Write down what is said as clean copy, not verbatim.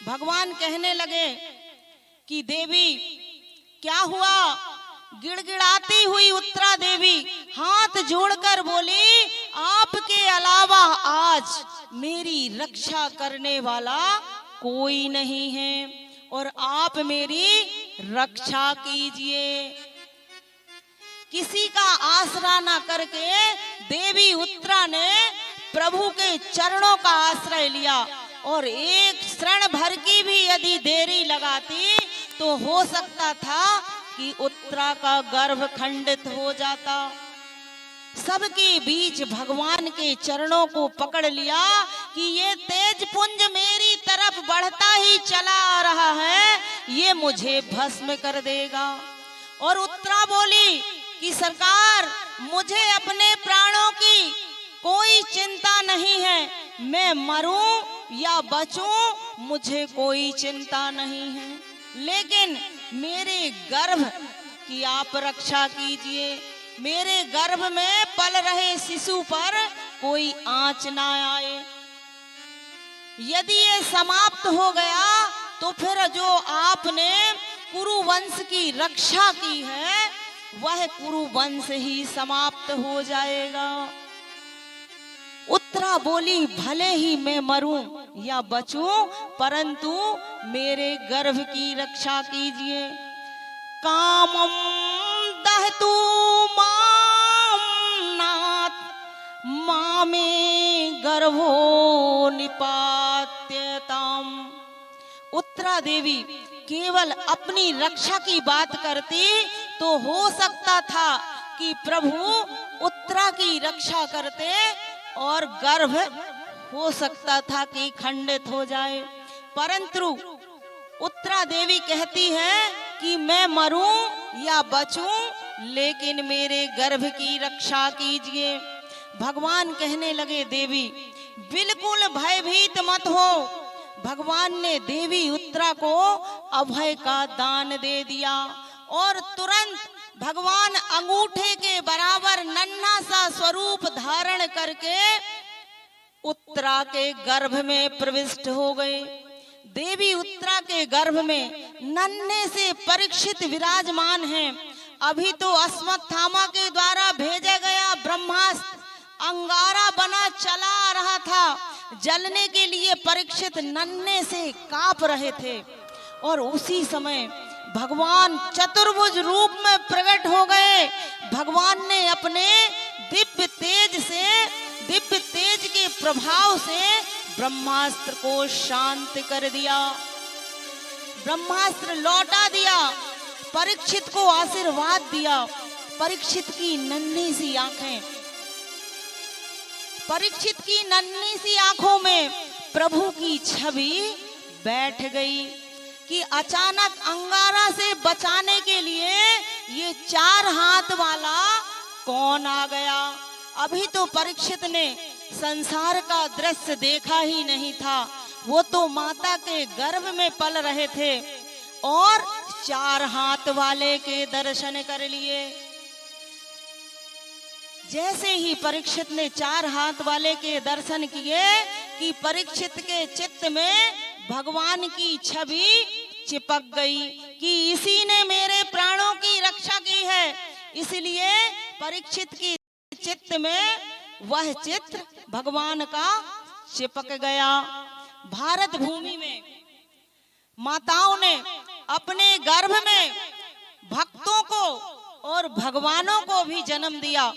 भगवान कहने लगे कि देवी क्या हुआ। गिड़गिड़ाती हुई उत्तरा देवी हाथ जोड़कर बोली, आपके अलावा आज मेरी रक्षा करने वाला कोई नहीं है और आप मेरी रक्षा कीजिए। किसी का आसरा न करके देवी उत्तरा ने प्रभु के चरणों का आश्रय लिया और एक क्षण भर की भी यदि देरी लगाती तो हो सकता था कि उत्तरा का गर्भ खंडित हो जाता। सबके बीच भगवान के चरणों को पकड़ लिया कि ये तेज पुंज मेरी तरफ बढ़ता ही चला आ रहा है, ये मुझे भस्म कर देगा। और उत्तरा बोली कि सरकार, मुझे अपने प्राणों की कोई चिंता नहीं है, मैं मरूं या बचूं मुझे कोई चिंता नहीं है, लेकिन मेरे गर्भ की आप रक्षा कीजिए। मेरे गर्भ में पल रहे शिशु पर कोई आंच ना आए। यदि ये समाप्त हो गया तो फिर जो आपने कुरु वंश की रक्षा की है वह कुरु वंश ही समाप्त हो जाएगा। उत्तरा बोली, भले ही मैं मरूं या बचूं, परंतु मेरे गर्भ की रक्षा कीजिए। कामम दहतु माम नाथ मामे गर्भो निपात्यताम। उत्तरा देवी केवल अपनी रक्षा की बात करती तो हो सकता था कि प्रभु उत्तरा की रक्षा करते और गर्भ हो सकता था कि खंडित हो जाए, परंतु उत्तरा देवी कहती है कि मैं मरूं या बचूं, लेकिन मेरे गर्भ की रक्षा कीजिए। भगवान कहने लगे, देवी बिल्कुल भयभीत मत हो। भगवान ने देवी उत्तरा को अभय का दान दे दिया और तुरंत भगवान अंगूठे के बराबर नन्हा सा स्वरूप धारण करके उत्तरा के गर्भ में प्रविष्ट हो गए। देवी उत्तरा के गर्भ में नन्हे से परीक्षित विराजमान हैं। अभी तो अश्वत्थामा के द्वारा भेजा गया ब्रह्मास्त्र अंगारा बना चला आ रहा था। जलने के लिए परीक्षित नन्हे से कांप रहे थे और उसी समय भगवान चतुर्भुज रूप में प्रकट हो गए। भगवान ने अपने दिव्य तेज के प्रभाव से ब्रह्मास्त्र को शांत कर दिया, ब्रह्मास्त्र लौटा दिया, परीक्षित को आशीर्वाद दिया। परीक्षित की नन्ही सी आंखें, परीक्षित की नन्ही सी आंखों में प्रभु की छवि बैठ गई कि अचानक अंगारा से बचाने के लिए ये 4 हाथ वाला कौन आ गया। अभी तो परीक्षित ने संसार का दृश्य देखा ही नहीं था, वो तो माता के गर्भ में पल रहे थे और 4 हाथ वाले के दर्शन कर लिए। जैसे ही परीक्षित ने 4 हाथ वाले के दर्शन किए कि परीक्षित के चित्त में भगवान की छवि चिपक गई कि इसी ने मेरे प्राणों की रक्षा की है। इसलिए परीक्षित की चित्त में वह चित्र भगवान का चिपक गया। भारत भूमि में माताओं ने अपने गर्भ में भक्तों को और भगवानों को भी जन्म दिया।